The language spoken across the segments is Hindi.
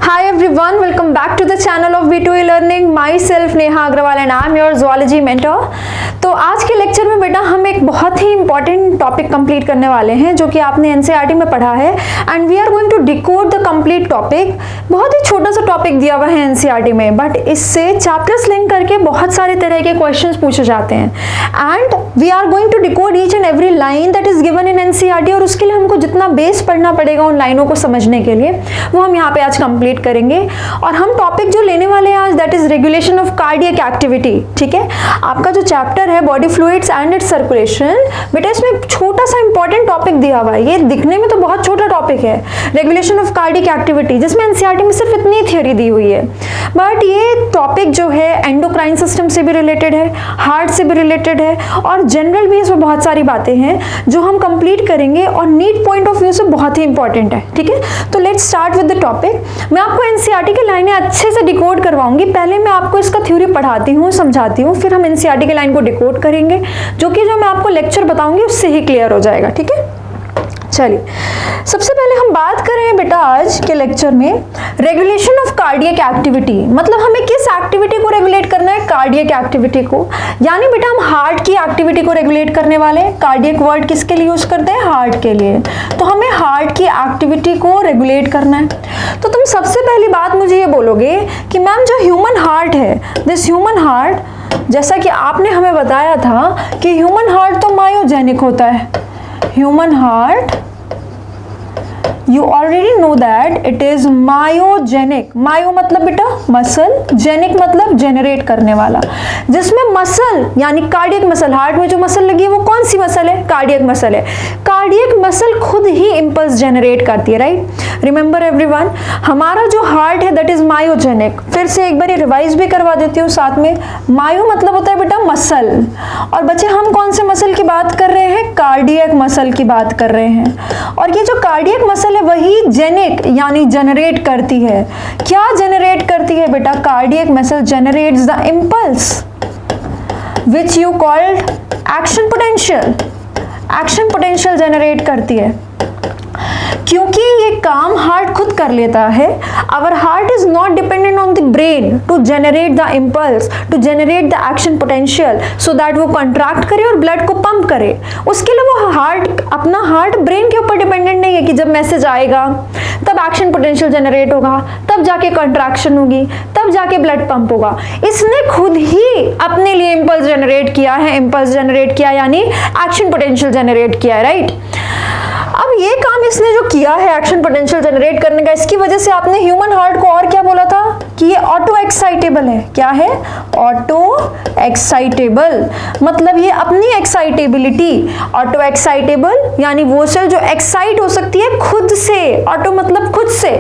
Hi everyone, welcome back to the channel of B2E Learning. Myself Neha Agrawal and I am your zoology mentor. तो आज के लेक्चर में बेटा हम एक बहुत ही इंपॉर्टेंट टॉपिक कंप्लीट करने वाले हैं जो कि आपने एनसीईआरटी में पढ़ा है and we are going to decode the complete topic. बहुत ही छोटा सा टॉपिक दिया हुआ है एनसीईआरटी में, बट इससे चैप्टर्स लिंक करके बहुत सारे तरह के क्वेश्चंस पूछे जाते हैं and we are going to decode each and every line that is given in NCERT. और उसके लिए हमको जितना बेस पढ़ना पड़ेगा उन लाइनों को समझने के लिए वो हम यहाँ पे आज कंप्लीट करेंगे। और हम टॉपिक जो लेने वाले हैं आज that is regulation of cardiac activity. ठीक है, आपका जो चैप्टर है body fluids and it's circulation, बेटा इसमें एक छोटा सा इंपॉर्टेंट टॉपिक दिया हुआ है। ये दिखने में तो बहुत छोटा टॉपिक है, रेगुलेशन ऑफ कार्डियक एक्टिविटी, जिसमें एनसीईआरटी में सिर्फ इतनी थ्योरी दी हुई है, बट ये टॉपिक जो है एंडोक्राइन सिस्टम से भी रिलेटेड है, हार्ट से भी रिलेटेड है और जनरल भी इसमें बहुत सारी बातें हैं जो हम कंप्लीट करेंगे और नीट पॉइंट ऑफ व्यू से बहुत ही इंपॉर्टेंट है। ठीक है, तो let's start with the topic. मैं आपको एनसीईआरटी की लाइनें अच्छे से डिकोड करवाऊंगी। पहले मैं आपको इसका थ्योरी पढ़ाती हूँ, समझाती हूँ, फिर हम एनसीईआरटी की लाइन को डिकोड करेंगे, जो कि जो मैं आपको लेक्चर बताऊंगी उससे ही क्लियर हो जाएगा। ठीक है, चलिए सबसे पहले हम बात करें बेटा आज के लेक्चर में रेगुलेशन ऑफ कार्डियक एक्टिविटी। मतलब हमें किस एक्टिविटी को रेगुलेट करना है? कार्डियक एक्टिविटी को। यानी बेटा हम हार्ट की एक्टिविटी को रेगुलेट करने वाले हैं। कार्डियक वर्ड किसके लिए यूज करते हैं? हार्ट के लिए। तो हमें हार्ट की एक्टिविटी को रेगुलेट करना है। तो तुम सबसे पहली बात मुझे ये बोलोगे कि मैम जो ह्यूमन हार्ट है, दिस ह्यूमन हार्ट, जैसा कि आपने हमें बताया था कि ह्यूमन हार्ट तो मायोजेनिक होता है। Human heart, you already know that it is myogenic। मायो मतलब बेटा मसल, जेनिक मतलब जेनरेट करने वाला, जिसमें मसल यानी कार्डियक मसल, हार्ट में जो मसल लगी है वो कौन सी मसल है? कार्डियक मसल है। कार्डियक मसल खुद ही इंपल्स जेनरेट करती है, राइट? रिमेंबर एवरीवन, हमारा जो हार्ट है दैट इज मायोजेनिक। फिर से एक बार रिवाइज भी करवा देती हूँ साथ में। मायो मतलब होता है बेटा मसल, और बच्चे हम कौन से मसल की बात कर रहे हैं? कार्डियक मसल की बात कर रहे हैं। और ये जो कार्डियक मसल वही जेनिक यानी जनरेट करती है। क्या जनरेट करती है बेटा? Cardiac muscle generates the impulse which you called action potential. Action potential generate करती है। क्योंकि ये काम हार्ट खुद कर लेता है, our heart is not dependent on the brain to generate the impulse, to generate the action potential, so that वो कंट्रैक्ट करे और ब्लड को पंप करे। उसके लिए वो हार्ट, अपना हार्ट ब्रेन के ऊपर डिपेंडेंट नहीं है कि जब मैसेज आएगा तब एक्शन पोटेंशियल जनरेट होगा, तब जाके कंट्रैक्शन होगी, तब जाके ब्लड पंप होगा। इसने खुद ही अपने लिए इम्पल्स जनरेट किया है, इम्पल्स जनरेट किया यानी एक्शन पोटेंशियल जनरेट किया है, राइट? अब ये काम इसने जो किया है एक्शन पोटेंशियल जनरेट करने का, इसकी वजह से आपने ह्यूमन हार्ट को और क्या बोला था कि ये ऑटो एक्साइटेबल है। क्या है? Auto excitable. मतलब ये अपनी एक्साइटेबिलिटी, ऑटो एक्साइटेबल यानी वो सेल जो एक्साइट हो सकती है खुद से। ऑटो मतलब खुद से।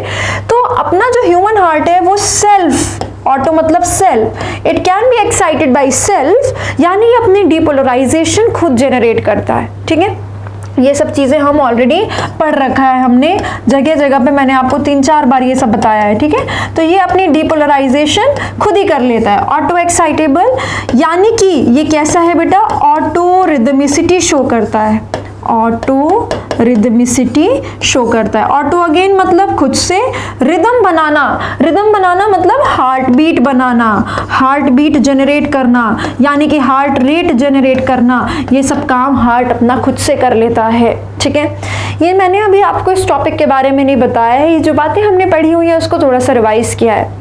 तो अपना जो ह्यूमन हार्ट है वो सेल्फ, ऑटो मतलब self, it can be excited by self, यानी अपनी डीपोलराइजेशन खुद जनरेट करता है। ठीक है, ये सब चीजें हम ऑलरेडी पढ़ रखा है हमने, जगह जगह पे मैंने आपको 3-4 बार ये सब बताया है। ठीक है, तो ये अपनी डीपोलराइजेशन खुद ही कर लेता है। ऑटो एक्साइटेबल यानी कि ये कैसा है बेटा? ऑटो रिदमिसिटी शो करता है। ऑटो रिदमिसिटी शो करता है। ऑटो अगेन मतलब खुद से, रिदम बनाना, रिदम बनाना मतलब हार्ट बीट बनाना, हार्ट बीट जनरेट करना यानी कि हार्ट रेट जनरेट करना। ये सब काम हार्ट अपना खुद से कर लेता है। ठीक है, ये मैंने अभी आपको इस टॉपिक के बारे में नहीं बताया है। ये जो बातें हमने पढ़ी हुई है उसको थोड़ा सा रिवाइज किया है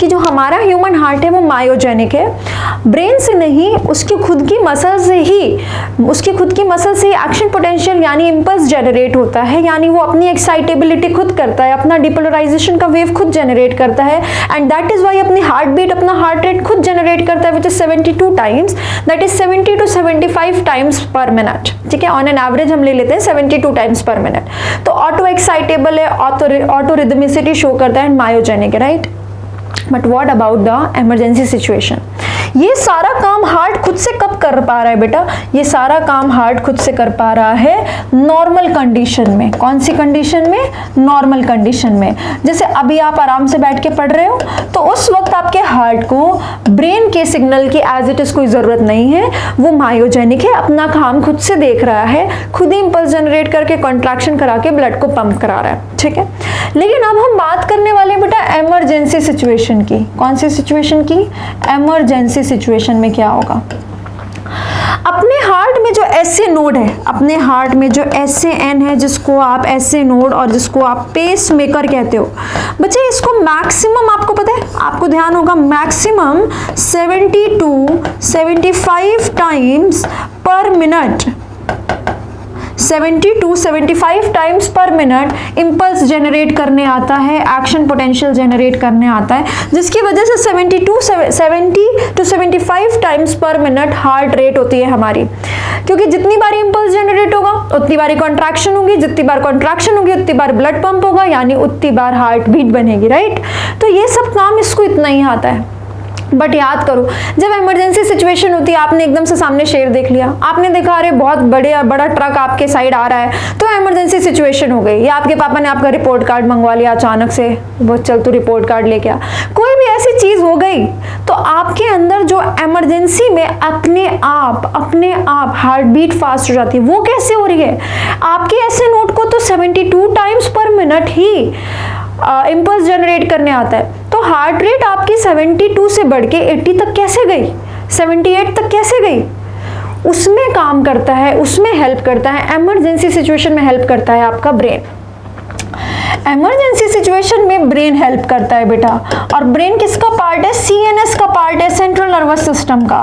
कि जो हमारा ह्यूमन हार्ट है वो मायोजेनिक है। ब्रेन से नहीं, उसकी खुद की मसल से ही, उसकी खुद की मसल से एक्शन पोटेंशियल यानी इंपल्स जनरेट होता है, यानी वो अपनी एक्साइटेबिलिटी खुद करता है, अपना डिपोलराइजेशन का वेव खुद जनरेट करता है एंड दैट इज वाई अपनी हार्ट बीट, अपना हार्ट रेट खुद जनरेट करता है which is 72 times, that is 70 to 75 times पर मिनट। ठीक है, ऑन एन एवरेज हम ले लेते हैं 72 टाइम्स पर मिनट। तो ऑटो एक्साइटेबल है, ऑटो रिदमिसिटी शो करता है एंड मायोजेनिक है, right? But what about the emergency situation? ये सारा काम हार्ट खुद से कब कर पा रहा है बेटा? ये सारा काम हार्ट खुद से कर पा रहा है नॉर्मल कंडीशन में। कौन सी कंडीशन में? नॉर्मल कंडीशन में। जैसे अभी आप आराम से बैठ के पढ़ रहे हो तो उस वक्त आपके हार्ट को ब्रेन के सिग्नल की एज इट इज कोई जरूरत नहीं है, वो मायोजेनिक है, अपना काम खुद से देख रहा है, खुद ही इंपल्स जनरेट करके कॉन्ट्रैक्शन करा के ब्लड को पंप करा रहा है। ठीक है। लेकिन अब हम बात करने वाले हैं बेटा इमरजेंसी सिचुएशन की। कौन सी सिचुएशन की? इमरजेंसी सिचुएशन में क्या होगा? अपने हार्ट में जो एसए नोड है, अपने हार्ट में जो एसएएन है, जिसको आप एसए नोड और जिसको आप पेस मेकर कहते हो, बच्चे इसको मैक्सिमम आपको पता है, आपको ध्यान होगा, मैक्सिमम 70 to 75 टाइम्स पर मिनट, 70 to 75 टाइम्स पर मिनट इंपल्स जनरेट करने आता है, एक्शन पोटेंशियल जनरेट करने आता है, जिसकी वजह से 70 to 75 टाइम्स पर मिनट हार्ट रेट होती है हमारी। क्योंकि जितनी बार इंपल्स जनरेट होगा उतनी बार कॉन्ट्रैक्शन होगी, जितनी बार कॉन्ट्रैक्शन होगी उतनी बार ब्लड पंप होगा, यानी उतनी बार हार्ट बीट बनेगी, राइट। तो ये सब काम इसको इतना ही आता है। बट याद करो, जब इमरजेंसी सिचुएशन होती है, आपने एकदम से सामने शेर देख लिया, आपने देखा अरे बहुत बड़ा ट्रक आपके साइड आ रहा है, तो इमरजेंसी सिचुएशन हो गई, या आपके पापा ने आपका रिपोर्ट कार्ड मंगवा लिया अचानक से, वो चल तू रिपोर्ट कार्ड लेके आ, कोई भी ऐसी चीज हो गई, तो आपके अंदर जो इमरजेंसी में अपने आप हार्ट बीट फास्ट हो जाती है। वो कैसे हो रही है? आपके ऐसे नोट को तो 72 टाइम्स पर मिनट ही इंपल्स जनरेट करने आता है, तो हार्ट रेट आपकी 72 से बढ़ के 80 तक कैसे गई, 78 तक कैसे गई? उसमें काम करता है, उसमें हेल्प करता है, इमरजेंसी सिचुएशन में हेल्प करता है आपका ब्रेन। इमरजेंसी सिचुएशन में ब्रेन हेल्प करता है बेटा, और ब्रेन किसका पार्ट है? सीएनएस का पार्ट है, सेंट्रल नर्वस सिस्टम का।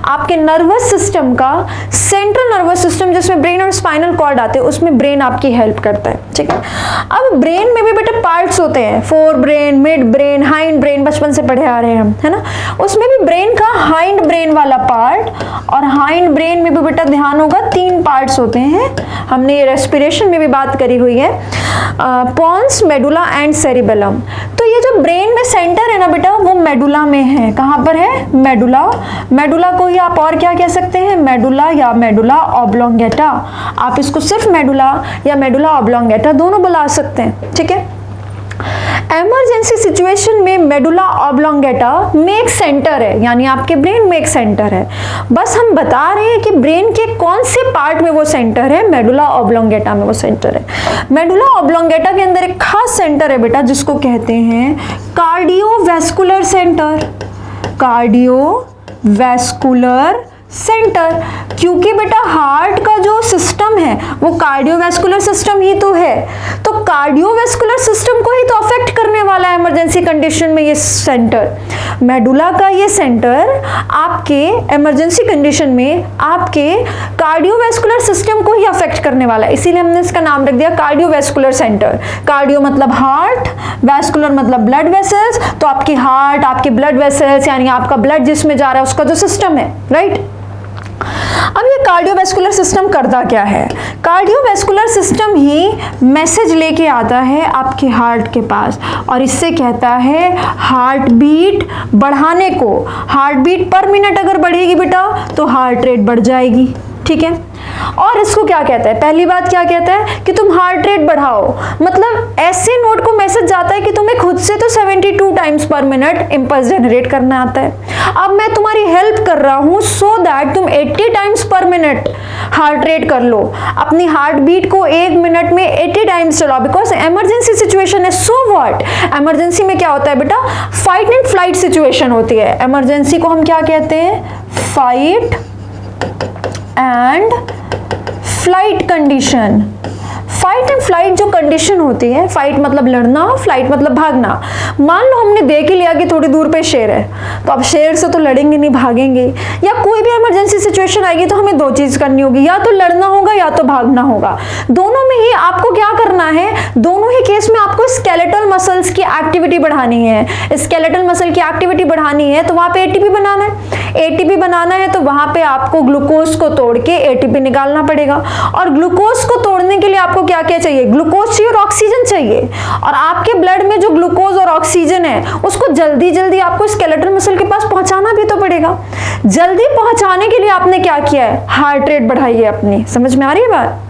आपके नर्वस सिस्टम का सेंट्रल नर्वस सिस्टम, जिसमें ब्रेन और स्पाइनल कॉर्ड आते हैं, उसमें ब्रेन आपकी हेल्प करता है, ठीक है। अब ब्रेन में भी बेटा पार्ट्स होते हैं, fore brain, mid brain, hind brain, बचपन से पढ़े आ रहे हैं हम, है ना। उसमें भी ब्रेन का हाइंड ब्रेन वाला पार्ट, और हाइंड ब्रेन में भी बेटा ध्यान होगा 3 पार्ट्स होते हैं, हमने ये रेस्पिरेशन में भी बात करी हुई है, पॉन्स, मेडुला एंड सेरिबेलम। तो ये जो ब्रेन में सेंटर है ना बेटा, वो मेडुला में है। कहां पर है? मेडुला। मेडुला को ही आप और क्या कह सकते हैं? मेडुला या मेडुला ऑब्लोंगेटा। आप इसको सिर्फ मेडुला या मेडुला ऑब्लोंगेटा दोनों बुला सकते हैं, ठीक है। इमरजेंसी सिचुएशन में मेडुला ऑब्लोंगेटा में एक सेंटर है, यानी आपके ब्रेन में एक सेंटर है। बस हम बता रहे हैं कि ब्रेन के कौन से पार्ट में वो सेंटर है, मेडुला ऑब्लोंगेटा में वो सेंटर है। मेडुला ऑब्लोंगेटा के अंदर एक खास सेंटर है बेटा, जिसको कहते हैं कार्डियोवैस्कुलर सेंटर। कार्डियोवैस्कुलर सेंटर, क्योंकि बेटा हार्ट का जो सिस्टम है वो कार्डियोवैस्कुलर सिस्टम ही तो है, तो कार्डियोवैस्कुलर सिस्टम को ही तो अफेक्ट करने वाला है इमरजेंसी कंडीशन में ये सेंटर। मेडुला का ये सेंटर आपके इमरजेंसी कंडीशन में आपके कार्डियोवैस्कुलर सिस्टम को ही अफेक्ट करने वाला है, इसीलिए हमने इसका नाम रख दिया कार्डियोवैस्कुलर सेंटर। कार्डियो मतलब हार्ट, वैस्कुलर मतलब ब्लड वेसल्स, तो आपकी हार्ट, आपके ब्लड वेसल्स, यानी आपका ब्लड जिसमें जा रहा है उसका जो सिस्टम है, राइट। अब ये कार्डियोवैस्कुलर सिस्टम करता क्या है? कार्डियोवैस्कुलर सिस्टम ही मैसेज लेके आता है आपके हार्ट के पास, और इससे कहता है हार्ट बीट बढ़ाने को। हार्ट बीट पर मिनट अगर बढ़ेगी बेटा तो हार्ट रेट बढ़ जाएगी, ठीक है। और इसको क्या कहता है? पहली बात क्या कहता है कि तुम हार्ट रेट बढ़ाओ, मतलब ऐसे नोट को मैसेज जाता है कि तुम्हें खुद से तो 72 टाइम्स पर मिनट इंपल्स जनरेट करना आता है, अब मैं तुम्हारी हेल्प कर रहा हूं सो दैट तुम 80 टाइम्स पर मिनट हार्ट रेट कर लो, अपनी हार्ट बीट को 1 मिनट में 80 टाइम्स चलाओ, बिकॉज इमरजेंसी सिचुएशन है। सो व्हाट, इमरजेंसी में क्या होता है बेटा? फाइट एंड फ्लाइट सिचुएशन होती है। इमरजेंसी को हम क्या कहते हैं? Fight and flight condition. Fight and flight जो कंडीशन होती है, फाइट मतलब लड़ना, फ्लाइट मतलब भागना। मान लो हमने देख ही लिया कि थोड़ी दूर पे शेर है, तो अब शेर से तो लड़ेंगे नहीं, भागेंगे, या कोई भी इमरजेंसी सिचुएशन आएगी तो हमें 2 चीज करनी होगी, या तो लड़ना होगा या तो भागना होगा। दोनों में ही आपको क्या करना है? दोनों ही केस में आपको स्केलेटल मसल्स की एक्टिविटी बढ़ानी है। स्केलेटल मसल की एक्टिविटी बढ़ानी है तो वहां पे एटीपी बनाना है। एटीपी बनाना है तो वहां पे आपको ग्लूकोज को तोड़ के एटीपी निकालना पड़ेगा, और ग्लूकोज को तोड़ने के लिए आपको क्या क्या चाहिए? ग्लूकोज चाहिए और ऑक्सीजन चाहिए, और आपके ब्लड में जो ग्लूकोज और ऑक्सीजन है उसको जल्दी जल्दी आपको स्केलेटल मसल के पास पहुंचाना भी तो पड़ेगा। जल्दी पहुंचाने के लिए आपने क्या किया है? हार्ट रेट बढ़ाई है अपनी। समझ में आ रही है बात?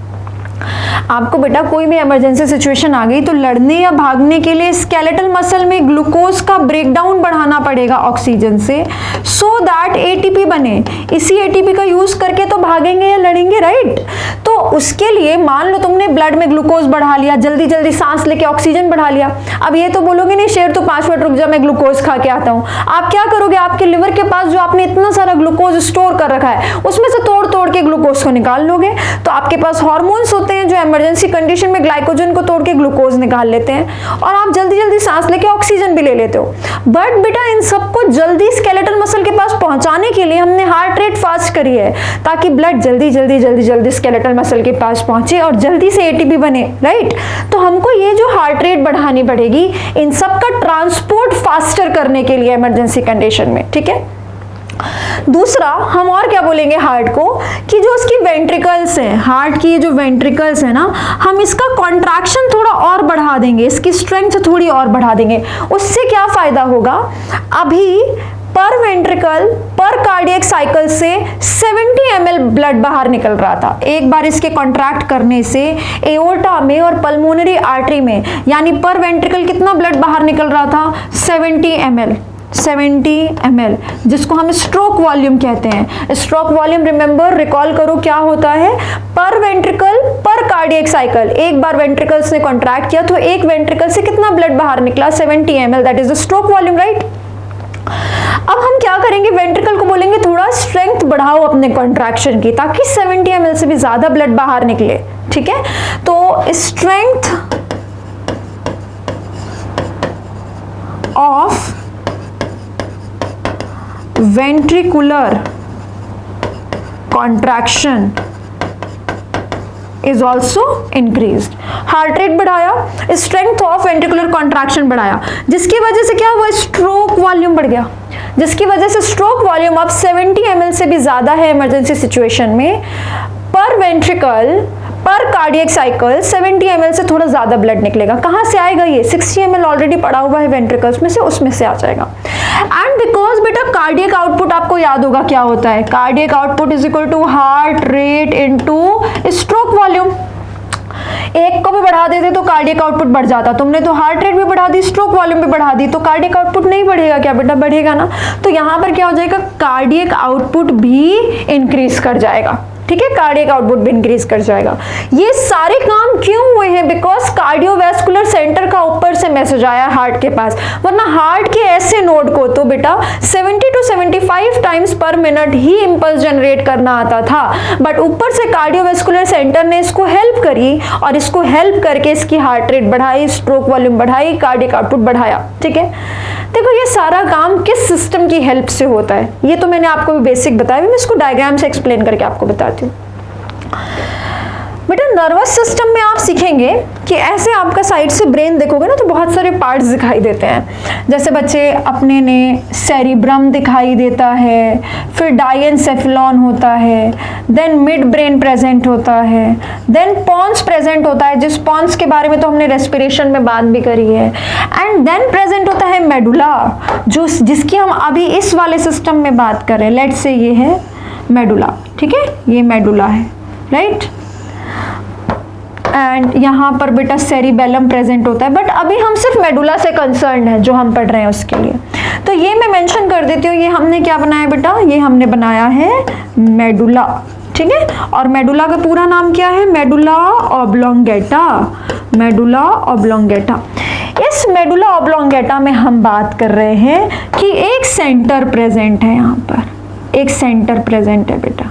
आपको बेटा कोई भी इमरजेंसी सिचुएशन आ गई तो लड़ने या भागने के लिए स्केलेटल मसल में ग्लूकोज का ब्रेकडाउन बढ़ाना पड़ेगा ऑक्सीजन से, सो दैट एटीपी बने। इसी एटीपी का यूज करके तो भागेंगे या लड़ेंगे, राइट। तो उसके लिए मान लो तुमने ब्लड में ग्लूकोज बढ़ा लिया, जल्दी जल्दी सांस लेके ऑक्सीजन बढ़ा लिया। अब ये तो बोलोगे नहीं शेर तो 5 मिनट रुक जा, मैं ग्लूकोज खा के आता हूँ। आप क्या करोगे, आपके लिवर के पास जो आपने इतना सारा ग्लूकोज स्टोर कर रखा है उसमें से तोड़ तोड़ के ग्लूकोज को निकाल लोगे। तो आपके पास हार्मोन्स होते हैं जो इमरजेंसी कंडीशन में ग्लाइकोजन को तोड़ के ग्लूकोज निकाल लेते हैं और आप जल्दी जल्दी सांस लेके ऑक्सीजन भी ले लेते हो। बट बेटा इन सबको जल्दी स्केलेटल मसल के पास पहुंचाने के लिए हमने हार्ट रेट फास्ट करी है ताकि ब्लड जल्दी जल्दी जल्दी जल्दी स्केलेटल मसल के पास पहुंचे और जल्दी से एटीपी बने, राइट। तो हमको ये जो हार्ट रेट बढ़ानी पड़ेगी इन सब का ट्रांसपोर्ट फास्टर करने के लिए इमरजेंसी कंडीशन में, ठीक है। दूसरा हम और क्या बोलेंगे हार्ट को कि जो उसकी वेंट्रिकल्स हैं, हार्ट की जो वेंट्रिकल्स है ना, हम इसका कॉन्ट्रैक्शन थोड़ा और बढ़ा देंगे, इसकी स्ट्रेंथ थोड़ी और बढ़ा देंगे। उससे क्या फायदा होगा, अभी पर वेंट्रिकल पर कार्डियक साइकिल से 70 ml ब्लड बाहर निकल रहा था। एक बार इसके कॉन्ट्रैक्ट करने से एओर्टा में और पल्मोनरी आर्टरी में यानी पर वेंट्रिकल कितना ब्लड बाहर निकल रहा था, 70 ml, जिसको हम स्ट्रोक वॉल्यूम कहते हैं। स्ट्रोक वॉल्यूम रिमेंबर रिकॉल करो क्या होता है, पर वेंट्रिकल पर कार्डियक साइकिल। एक बार वेंट्रिकल्स ने कॉन्ट्रैक्ट किया तो एक वेंट्रिकल से कितना ब्लड बाहर निकला, 70 ml, that is the stroke volume, right. अब हम क्या करेंगे, वेंट्रिकल को बोलेंगे थोड़ा स्ट्रेंथ बढ़ाओ अपने कॉन्ट्रैक्शन की ताकि 70 ml से भी ज्यादा ब्लड बाहर निकले, ठीक है। तो strength of ventricular contraction is also increased। Heart rate बढ़ाया, स्ट्रेंथ ऑफ वेंट्रिकुलर कॉन्ट्रैक्शन बढ़ाया, जिसकी वजह से क्या हुआ, स्ट्रोक वॉल्यूम बढ़ गया, जिसकी वजह से स्ट्रोक वॉल्यूम अब 70 ml से भी ज्यादा है इमरजेंसी सिचुएशन में। पर वेंट्रिकल पर कार्डियक साइकिल 70 ml से थोड़ा ज्यादा ब्लड निकलेगा। कहां से आएगा ये, 60 ml ऑलरेडी पड़ा हुआ है वेंट्रिकल्स में से, उसमें से आ जाएगा। एंड बिकॉज बेटा कार्डियक आउटपुट आपको याद होगा क्या होता है, cardiac output is equal to heart rate into stroke volume. एक को भी बढ़ा देते तो कार्डियक आउटपुट बढ़ जाता, तुमने तो हार्ट रेट भी बढ़ा दी, स्ट्रोक वॉल्यूम भी बढ़ा दी, तो कार्डियक आउटपुट नहीं बढ़ेगा क्या बेटा, बढ़ेगा ना। तो यहां पर क्या हो जाएगा, कार्डियक आउटपुट भी इंक्रीज कर जाएगा, ठीक है, कार्डियक आउटपुट भी इंक्रीज कर जाएगा। ये सारे काम क्यों हुए हैं, बिकॉज कार्डियोवैस्कुलर सेंटर का ऊपर से मैसेज आया हार्ट के पास, वरना हार्ट के ऐसे नोड को तो बेटा 70 to 75 टाइम्स पर मिनट ही इंपल्स जनरेट करना आता था, बट ऊपर से कार्डियोवैस्कुलर सेंटर ने इसको हेल्प करी और इसको हेल्प करके इसकी हार्ट रेट बढ़ाई, स्ट्रोक वॉल्यूम बढ़ाई, कार्डियक आउटपुट बढ़ाया, ठीक है। देखो ये सारा काम किस सिस्टम की हेल्प से होता है, ये तो मैंने आपको भी बेसिक बताया, मैं इसको डायग्राम से एक्सप्लेन करके आपको बताती हूँ। बेटा नर्वस सिस्टम में आप सीखेंगे कि ऐसे आपका साइड से ब्रेन देखोगे ना तो बहुत सारे पार्ट्स दिखाई देते हैं। जैसे बच्चे अपने ने सेरिब्रम दिखाई देता है, फिर डायनसेफेलॉन होता है, देन मिड ब्रेन प्रेजेंट होता है, देन पॉन्स प्रेजेंट होता है, जिस पॉन्स के बारे में तो हमने रेस्पिरेशन में बात भी करी है, एंड देन प्रेजेंट होता है मेडुला, जो जिसकी हम अभी इस वाले सिस्टम में बात कर रहे हैं। लेट्स से ये है मेडुला, ठीक है, ये मेडुला है, राइट। एंड यहाँ पर बेटा सेरिबेलम प्रेजेंट होता है, बट अभी हम सिर्फ मेडुला से कंसर्न है जो हम पढ़ रहे हैं उसके लिए। तो ये मैं मेंशन कर देती हूँ, ये हमने क्या बनाया बेटा, ये हमने बनाया है मेडुला, ठीक है। और मेडुला का पूरा नाम क्या है, मेडुला ऑब्लोंगेटा, मेडुला ऑब्लोंगेटा। इस मेडुला ऑब्लोंगेटा में हम बात कर रहे हैं कि एक सेंटर प्रेजेंट है, यहाँ पर एक सेंटर प्रेजेंट है बेटा।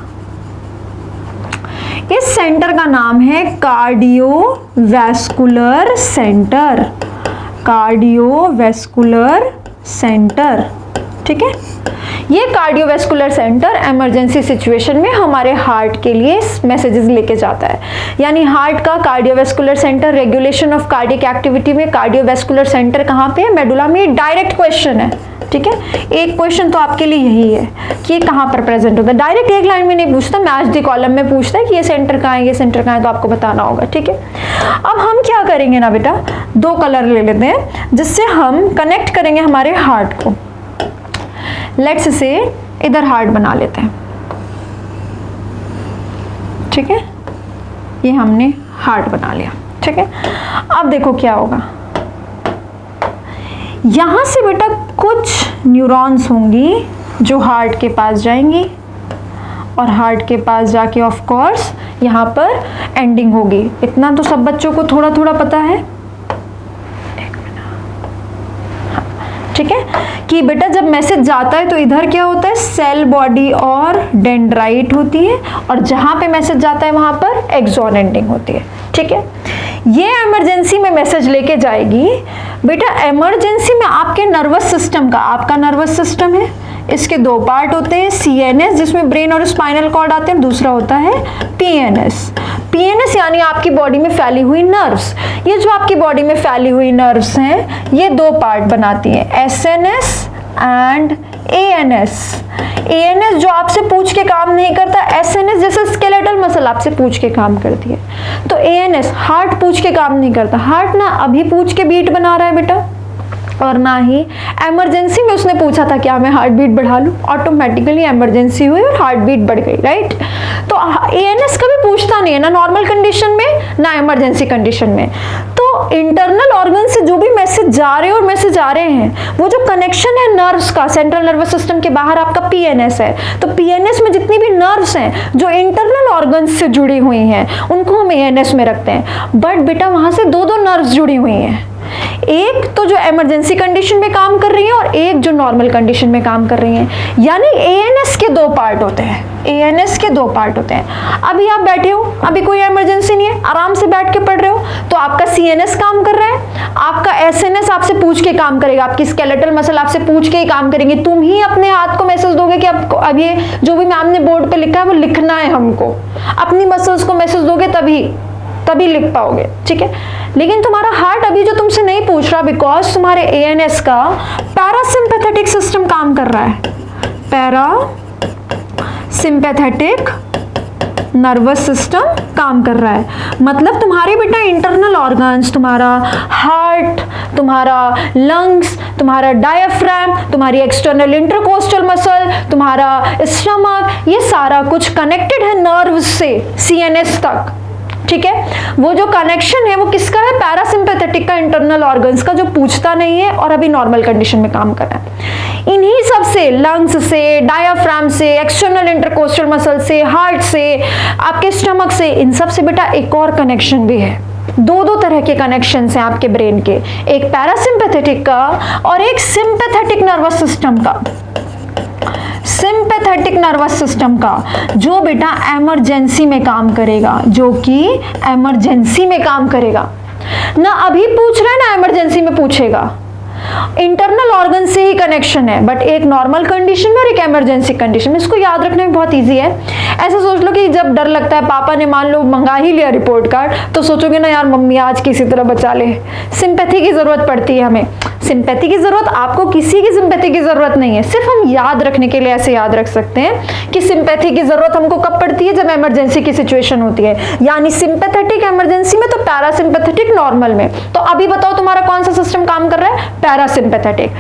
इस सेंटर का नाम है कार्डियोवैस्कुलर सेंटर, कार्डियोवैस्कुलर सेंटर, ठीक है। ये कार्डियोवैस्कुलर सेंटर इमरजेंसी सिचुएशन में हमारे हार्ट के लिए मैसेजेस लेके जाता है। यानी हार्ट का cardiovascular centre, regulation of cardiac activity में कार्डियोवैस्कुलर सेंटर कहाँ पे है, मेडुला में। डायरेक्ट क्वेश्चन है, ठीक है। एक क्वेश्चन तो आपके लिए यही है कि ये कहाँ पर प्रेजेंट होता है। डायरेक्ट एक लाइन में नहीं पूछता, मैच द कॉलम में पूछता है कि ये सेंटर कहाँ है, ये सेंटर कहाँ है, तो आपको बताना होगा, ठीक है। अब हम क्या करेंगे ना बेटा, दो कलर ले लेते हैं जिससे हम कनेक्ट करेंगे हमारे हार्ट को। लेट्स से इधर हार्ट बना लेते हैं, ठीक है। ये हमने हार्ट बना लिया, ठीक है। अब देखो क्या होगा, यहां से बेटा कुछ न्यूरॉन्स होंगी जो हार्ट के पास जाएंगी और हार्ट के पास जाके ऑफ कोर्स यहाँ पर एंडिंग होगी। इतना तो सब बच्चों को थोड़ा थोड़ा पता है, ठीक है, कि बेटा जब मैसेज जाता है तो इधर क्या होता है, सेल बॉडी और डेंड्राइट होती है, और जहां पे मैसेज जाता है वहां पर एक्सॉन एंडिंग होती है, ठीक है। ये इमरजेंसी में मैसेज लेके जाएगी बेटा। इमरजेंसी में आपके नर्वस सिस्टम का, आपका नर्वस सिस्टम है, इसके दो पार्ट होते हैं, सीएनएस जिसमें ब्रेन और स्पाइनल कॉर्ड आते हैं, दूसरा होता है पीएनएस। पीएनएस यानी आपकी बॉडी में फैली हुई नर्व्स। ये जो आपकी बॉडी में फैली हुई नर्व्स हैं ये दो पार्ट बनाती हैं, एसएनएस एंड एएनएस। एएनएस जो आपसे पूछ के काम नहीं करता, एसएनएस जैसे स्केलेटल मसल आपसे पूछ के काम करती है। तो एएनएस हार्ट पूछ के काम नहीं करता, हार्ट ना अभी पूछ के बीट बना रहा है बेटा, और ना ही इमरजेंसी में उसने पूछा था क्या मैं हार्ट बीट बढ़ा लूं, ऑटोमेटिकली इमरजेंसी हुई और हार्ट बीट बढ़ गई, राइट। तो एएनएस कभी पूछता नहीं है, ना नॉर्मल कंडीशन में ना इमरजेंसी कंडीशन में। तो इंटरनल ऑर्गन से जो भी मैसेज जा रहे हैं और मैसेज आ रहे हैं, वो जो कनेक्शन है नर्व्स का, सेंट्रल नर्वस सिस्टम के बाहर आपका पीएनएस है, तो पीएनएस में जितनी भी नर्व्स हैं जो इंटरनल ऑर्गन से जुड़ी हुई हैं उनको हम एएनएस में रखते हैं। बट बेटा वहां से दो दो नर्व्स जुड़ी हुई हैं, एक तो जो इमरजेंसी कंडीशन में काम कर रही है और एक जो नॉर्मल कंडीशन में काम कर रही है, यानी एएनएस के दो पार्ट होते हैं, एएनएस के दो पार्ट होते हैं। अभी आप बैठे हो, अभी कोई इमरजेंसी नहीं है, आराम से बैठ के पढ़ रहे हो, तो आपका सीएनएस काम कर रहा है, आपका एसएनएस आपसे पूछ के काम करेगा, आपकी स्केलेटल मसल आपसे पूछ के ही काम करेंगे। तुम ही अपने हाथ को मैसेज दोगे कि अब ये जो भी मैम ने बोर्ड पे लिखा है वो लिखना है हमको, अपनी मसल्स को मैसेज दोगे तभी लिख पाओगे, ठीक है। लेकिन तुम्हारा हार्ट अभी जो तुमसे नहीं पूछ रहा, बिकॉज तुम्हारे एएनएस का पैरासिम्पैथेटिक सिस्टम काम कर रहा है, पैरासिम्पैथेटिक नर्वस सिस्टम काम कर रहा है। मतलब तुम्हारे बेटा इंटरनल ऑर्गन्स, तुम्हारा हार्ट, तुम्हारा लंग्स, तुम्हारा डायफ्राम, तुम्हारी एक्सटर्नल इंटरकोस्टल मसल, तुम्हारा स्टमक, ये सारा कुछ कनेक्टेड है नर्व्स से सीएनएस तक, ठीक है। वो जो कनेक्शन है वो किसका है, पैरासिम्पैथेटिक का, इंटरनल ऑर्गन्स का, जो पूछता नहीं है और अभी नॉर्मल कंडीशन में काम कर रहा है। इन्हीं सब से, लंग्स से, डायफ्राम से, एक्सटर्नल इंटरकोस्टल मसल से, हार्ट से, आपके स्टमक से, इन सब से बेटा एक और कनेक्शन भी है। दो तरह के कनेक्शन हैं आपके ब्रेन के, एक पैरासिम्पैथेटिक का और एक सिंपैथेटिक नर्वस सिस्टम का। सिंपैथेटिक नर्वस सिस्टम का जो बेटा इमरजेंसी में काम करेगा, जो कि इमरजेंसी में काम करेगा, ना अभी पूछ रहा है ना इमरजेंसी में पूछेगा। इंटरनल ऑर्गन से ही कनेक्शन है, बट एक नॉर्मल कंडीशन में और एक इमरजेंसी कंडीशन में। इसको याद रखने में बहुत इजी है। ऐसा सोच लो कि जब डर लगता है, पापा ने मान लो मंगा ही लिया रिपोर्ट कार्ड, तो सोचोगे ना यार मम्मी आज किसी तरह बचा ले। सिंपैथी की जरूरत पड़ती है हमें, सिंपैथी की जरूरत, आपको किसी की सिंपैथी की जरूरत नहीं है। सिर्फ हम याद रखने के लिए ऐसे याद रख सकते हैं कि सिंपैथी की जरूरत हमको कब पड़ती है, जब इमरजेंसी की सिचुएशन होती है, यानी सिंपैथेटिक इमरजेंसी में, तो पैरासिम्पैथेटिक नॉर्मल में। तो अभी बताओ तुम्हारा कौन सा सिस्टम काम कर रहा है, पैरासिम्पैथेटिक।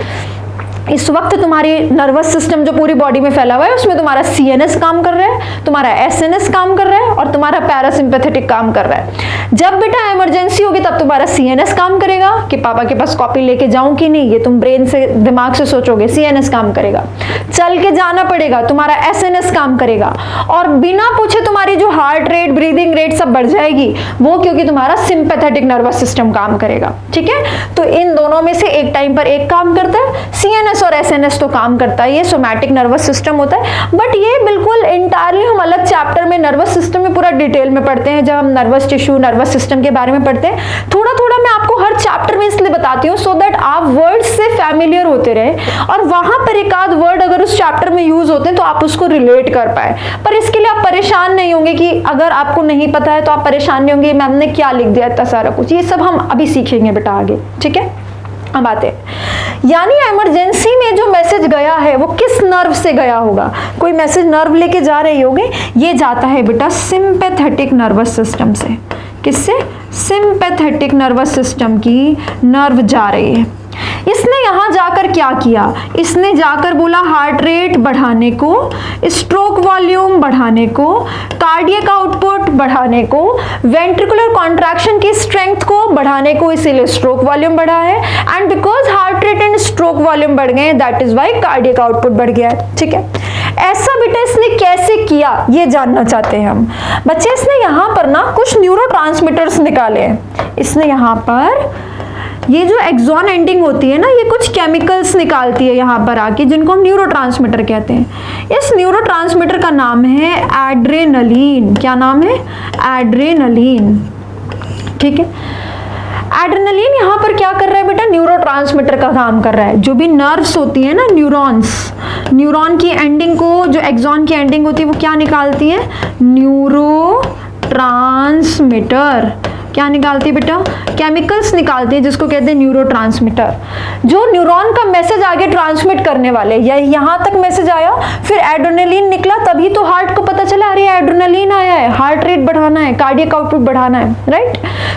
इस वक्त तुम्हारी नर्वस सिस्टम जो पूरी बॉडी में फैला हुआ है उसमें तुम्हारा सीएनएस काम कर रहा है, तुम्हारा एसएनएस काम कर रहा है और तुम्हारा पैरासिम्पैथेटिक काम कर रहा है। जब बेटा इमरजेंसी होगी तब तुम्हारा सीएनएस काम करेगा कि पापा के पास कॉपी लेके जाऊं कि नहीं, ये तुम ब्रेन से, दिमाग से सोचोगे, सीएनएस काम करेगा। चल के जाना पड़ेगा, तुम्हारा एसएनएस काम करेगा, और बिना पूछे तुम्हारी जो हार्ट रेट, ब्रीदिंग रेट सब बढ़ जाएगी, वो क्योंकि तुम्हारा सिंपैथेटिक नर्वस सिस्टम काम करेगा, ठीक है। तो इन दोनों में से एक टाइम पर एक काम करता है, सीएनएस और एसएनएस तो काम करता है, ये सोमैटिक नर्वस सिस्टम होता है। बट ये बिल्कुल इंटायरली हम अलग चैप्टर में नर्वस सिस्टम में पूरा डिटेल में पढ़ते हैं, जब हम नर्वस टिश्यू, नर्वस सिस्टम के बारे में पढ़ते हैं। थोड़ा थोड़ा मैं आपको हर चैप्टर में इसलिए बताती हूँ, सो दैट आप वर्ड्स से फैमिलियर होते रहे, और वहां पर एक आध वर्ड अगर उस चैप्टर में यूज होते हैं तो आप उसको रिलेट कर पाए। पर इसके लिए आप परेशान नहीं होंगे कि अगर आपको नहीं पता है तो आप परेशान नहीं होंगे मैम ने क्या लिख दिया इतना सारा कुछ। ये सब हम अभी सीखेंगे बेटा आगे, ठीक है। अब आते हैं, यानी इमरजेंसी में जो मैसेज गया है वो किस नर्व से गया होगा। कोई मैसेज नर्व लेके जा रहे होगे, ये जाता है बेटा सिंपैथेटिक नर्वस सिस्टम से। किससे? सिंपैथेटिक नर्वस सिस्टम की नर्व जा रही है। इसने यहाँ जाकर क्या किया, इसने जाकर बोला हार्ट रेट बढ़ाने को, स्ट्रोक वॉल्यूम बढ़ाने को, कार्डियक आउटपुट बढ़ाने को, वेंट्रिकुलर कॉन्ट्रैक्शन की स्ट्रेंथ को बढ़ाने को, इसीलिए स्ट्रोक वॉल्यूम बढ़ा है। And because heart rate and stroke volume बढ़ गए, that is why cardiac output बढ़ गया है। ठीक है, ऐसा बेटा इसने कैसे किया ये जानना चाहते हैं हम बच्चे। इसने यहाँ पर ना कुछ न्यूरोट्रांसमीटर्स निकाले हैं। इसने यहाँ पर ये जो एक्सॉन एंडिंग होती है ना, ये कुछ केमिकल्स निकालती है यहाँ पर आके, जिनको हम न्यूरोट्रांसमीटर कहते हैं। इस न्यूरोट्रांसमीटर का नाम है एड्रेनलिन। क्या नाम है? एड्रेनलिन। ठीक है, एड्रेनलिन यहाँ पर क्या कर रहा है बेटा? न्यूरोट्रांसमीटर का काम कर रहा है। जो भी नर्व्स होती है ना, न्यूरॉन्स, न्यूरॉन की एंडिंग को, जो एक्सॉन की एंडिंग होती है, वो क्या निकालती है? न्यूरोट्रांसमीटर। क्या निकालती है बेटा? केमिकल्स निकालती है, जिसको कहते हैं न्यूरोट्रांसमीटर, जो न्यूरॉन का मैसेज आगे ट्रांसमिट करने वाले। या यहाँ तक मैसेज आया, फिर एड्रेनलिन निकला, तभी तो हार्ट को पता चला अरे एड्रेनलिन आया है, हार्ट रेट बढ़ाना है, कार्डियक आउटपुट बढ़ाना है, राइट।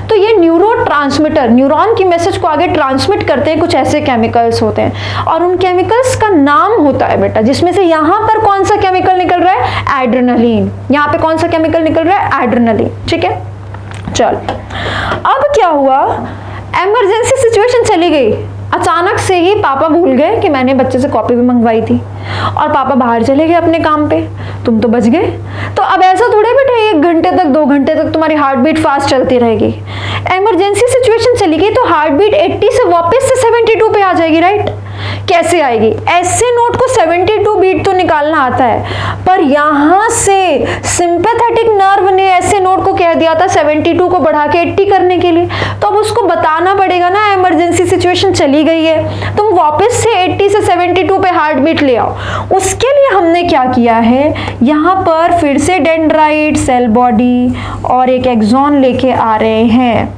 तो ये न्यूरोट्रांसमीटर न्यूरॉन की मैसेज को आगे ट्रांसमिट करते हैं, कुछ ऐसे केमिकल्स होते हैं, और उन केमिकल्स का नाम होता है बेटा, जिसमें से यहाँ पर कौन सा केमिकल निकल रहा है? एड्रेनलिन। यहाँ पे कौन सा केमिकल निकल रहा है? एड्रेनलिन। ठीक है, चल अब क्या हुआ, इमरजेंसी सिचुएशन चली गई। अचानक से ही पापा भूल गए कि मैंने बच्चे से कॉपी भी मंगवाई थी, और पापा बाहर चले गए अपने काम पे, तुम तो बच गए। तो अब ऐसा थोड़े बेटा 1 घंटे तक 2 घंटे तक तुम्हारी हार्ट बीट फास्ट चलती रहेगी। इमरजेंसी सिचुएशन चली गई तो हार्ट बीट 80 से वापस से 72 पे आ जाएगी, राइट। कैसे आएगी? ऐसे नोट को 72 बीट तो निकालना आता है, पर यहां से सिंपैथेटिक नर्व ने ऐसे नोट को कह दिया था 72 को बढ़ा के 80 करने के लिए। तो अब उसको बताना पड़ेगा ना, इमरजेंसी सिचुएशन चली गई है, तुम वापस से 80 से 72 पे हार्ट बीट ले आओ। उसके लिए हमने क्या किया है, यहाँ पर फिर से डेंड्राइट, सेल बॉडी और एक एक्सॉन लेके आ रहे हैं।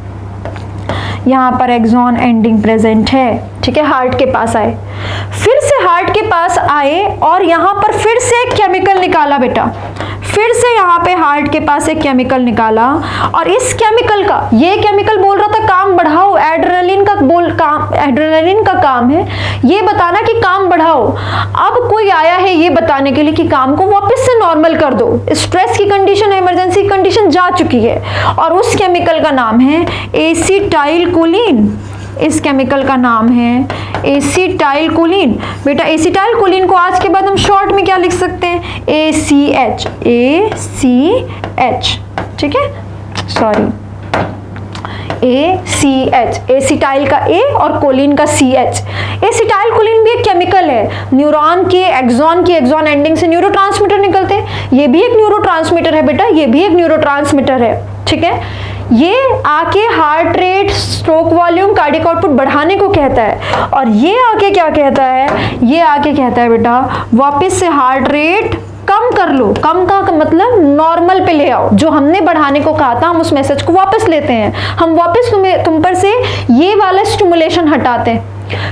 यहाँ पर एक्सॉन एंडिंग प्रेजेंट है। ठीक है, हार्ट के पास आए, फिर से हार्ट के पास आए, और यहाँ पर फिर से एक केमिकल निकाला बेटा, फिर से यहाँ पे हार्ट के पास एक केमिकल निकाला, और इस केमिकल का, ये केमिकल बोल रहा था काम बढ़ाओ, एड्रेनलिन का काम है ये बताना कि काम बढ़ाओ। अब कोई आया है ये बताने के लिए कि काम को वापस से नॉर्मल कर दो, स्ट्रेस की कंडीशन, इमरजेंसी कंडीशन जा चुकी है, और उस केमिकल का नाम है एसिटाइलकोलिन। इस केमिकल का नाम है एसिटाइलकोलिन। बेटा एसिटाइलकोलिन को आज के बाद हम शॉर्ट में क्या लिख सकते हैं? ACH। ACH। ठीक है, सॉरी, ACH, एसिटाइल का A और कोलिन का CH। एसिटाइलकोलिन भी एक केमिकल है, न्यूरॉन के एक्सॉन एंडिंग से न्यूरोट्रांसमीटर निकलते हैं, ये भी एक न्यूरोट्रांसमीटर है बेटा, ये भी एक न्यूरोट्रांसमीटर है। ठीक है, ये आके heart rate, stroke volume, cardiac output बढ़ाने को कहता है, और ये आके क्या कहता है? ये आके कहता है बेटा वापस से हार्ट रेट कम कर लो। कम का मतलब नॉर्मल पे ले आओ, जो हमने बढ़ाने को कहा था हम उस मैसेज को वापस लेते हैं, हम वापस तुम पर से ये वाला स्टिमुलेशन हटाते हैं,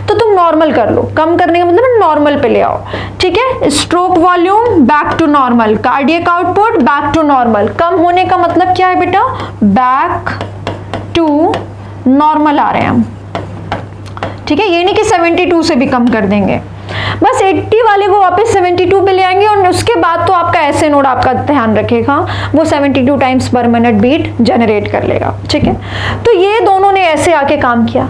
तो तुम नॉर्मल कर लो। कम करने का मतलब नॉर्मल पे ले आओ। ठीक है, stroke volume back to normal, cardiac output back to normal. कम होने का मतलब क्या है बेटा? बैक टू नॉर्मल आ रहे हैं हम। ठीक है, ये नहीं कि 72 से भी कम कर देंगे, बस 80 वाले को वापस 72 पे ले आएंगे, और उसके बाद तो आपका ऐसे नोड आपका ध्यान रखेगा, वो 72 टाइम्स पर मिनट बीट जनरेट कर लेगा। ठीक है, तो ये दोनों ने ऐसे आके काम किया।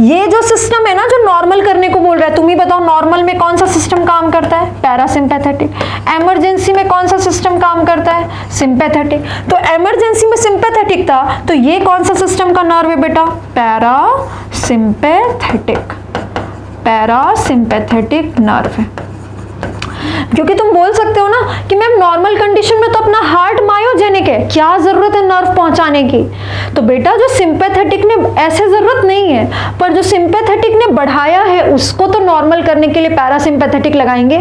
ये जो सिस्टम है ना, जो नॉर्मल करने को बोल रहा है, तुम ही बताओ नॉर्मल में कौन सा सिस्टम काम करता है? पैरासिम्पैथेटिक। इमरजेंसी में कौन सा सिस्टम काम करता है? सिंपैथेटिक। तो इमरजेंसी में सिंपैथेटिक था, तो ये कौन सा सिस्टम का नर्व है बेटा? पैरासिम्पैथेटिक। पैरासिम्पैथेटिक नर्व है। क्योंकि तुम बोल सकते हो ना कि मैम नॉर्मल कंडीशन में तो अपना हार्ट मायोजेनिक है, क्या जरूरत है नर्व पहुंचाने की? तो बेटा जो सिंपैथेटिक ने, ऐसे जरूरत नहीं है, पर जो सिंपैथेटिक ने बढ़ाया है उसको तो नॉर्मल करने के लिए पैरासिम्पैथेटिक लगाएंगे।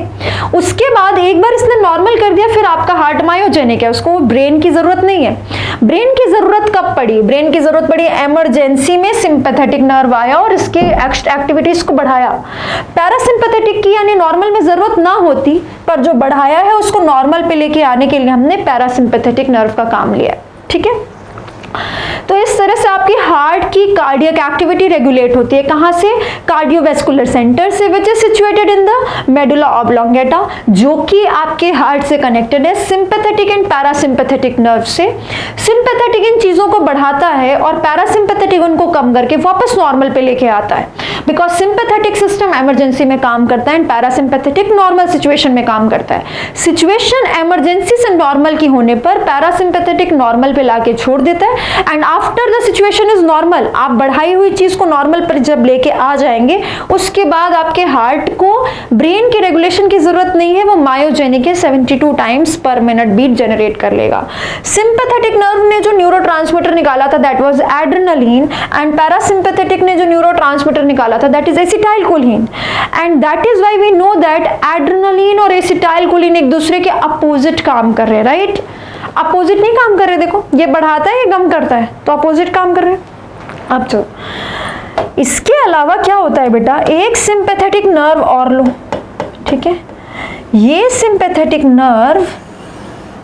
उसके बाद एक बार इसने नॉर्मल कर दिया, फिर आपका हार्ट मायोजेनिक है, उसको ब्रेन की जरूरत नहीं है। ब्रेन की जरूरत कब पड़ी? ब्रेन की जरूरत पड़ी इमरजेंसी में, सिंपैथेटिक नर्व आया और इसके एक्टिविटीज को बढ़ाया। पैरासिम्पैथेटिक की यानी नॉर्मल में जरूरत ना होती, पर जो बढ़ाया है उसको नॉर्मल पे लेके आने के लिए हमने पैरासिम्पैथेटिक नर्व का काम लिया। ठीक है, तो इस तरह से आपकी हार्ट की कार्डियक एक्टिविटी रेगुलेट होती है। कहाँ से? कार्डियोवैस्कुलर सेंटर से, which is situated in the medulla oblongata, जो कि आपके हार्ट से कनेक्टेड है सिंपैथेटिक एंड पैरासिम्पैथेटिक नर्व से। सिंपैथेटिक इन चीजों को बढ़ाता है और पैरासिम्पैथेटिक उनको कम करके वापस नॉर्मल पे लेके आता है, बिकॉज सिंपैथेटिक सिस्टम इमरजेंसी में काम करता है एंड पैरासिम्पैथेटिक नॉर्मल सिचुएशन में काम करता है। सिचुएशन इमरजेंसी से नॉर्मल की होने पर पैरासिम्पैथेटिक नॉर्मल पे लाके छोड़ देता है and after the situation is normal, आप बढ़ाई हुई चीज को नॉर्मल पर जब लेके आ जाएंगे उसके बाद आपके हार्ट को ब्रेन के रेगुलेशन की जरूरत नहीं है, वो मायोजेनिक है, 72 टाइम्स पर मिनट बीट जनरेट कर लेगा। सिंपैथेटिक नर्व ने जो न्यूरोट्रांसमीटर निकाला था that was adrenaline and parasympathetic ने जो न्यूरोट्रांसमीटर निकाला था that is acetylcholine and that is why we know that adrenaline और एसिटाइलकोलिन एक दूसरे के अपोजिट काम कर रहे हैं, राइट? अपोजिट नहीं काम कर रहे, देखो ये बढ़ाता है ये कम करता है, तो अपोजिट काम कर रहे हैं। अब चलो इसके अलावा क्या होता है बेटा, एक सिंपैथेटिक नर्व और लो, ठीक है? ये सिंपैथेटिक नर्व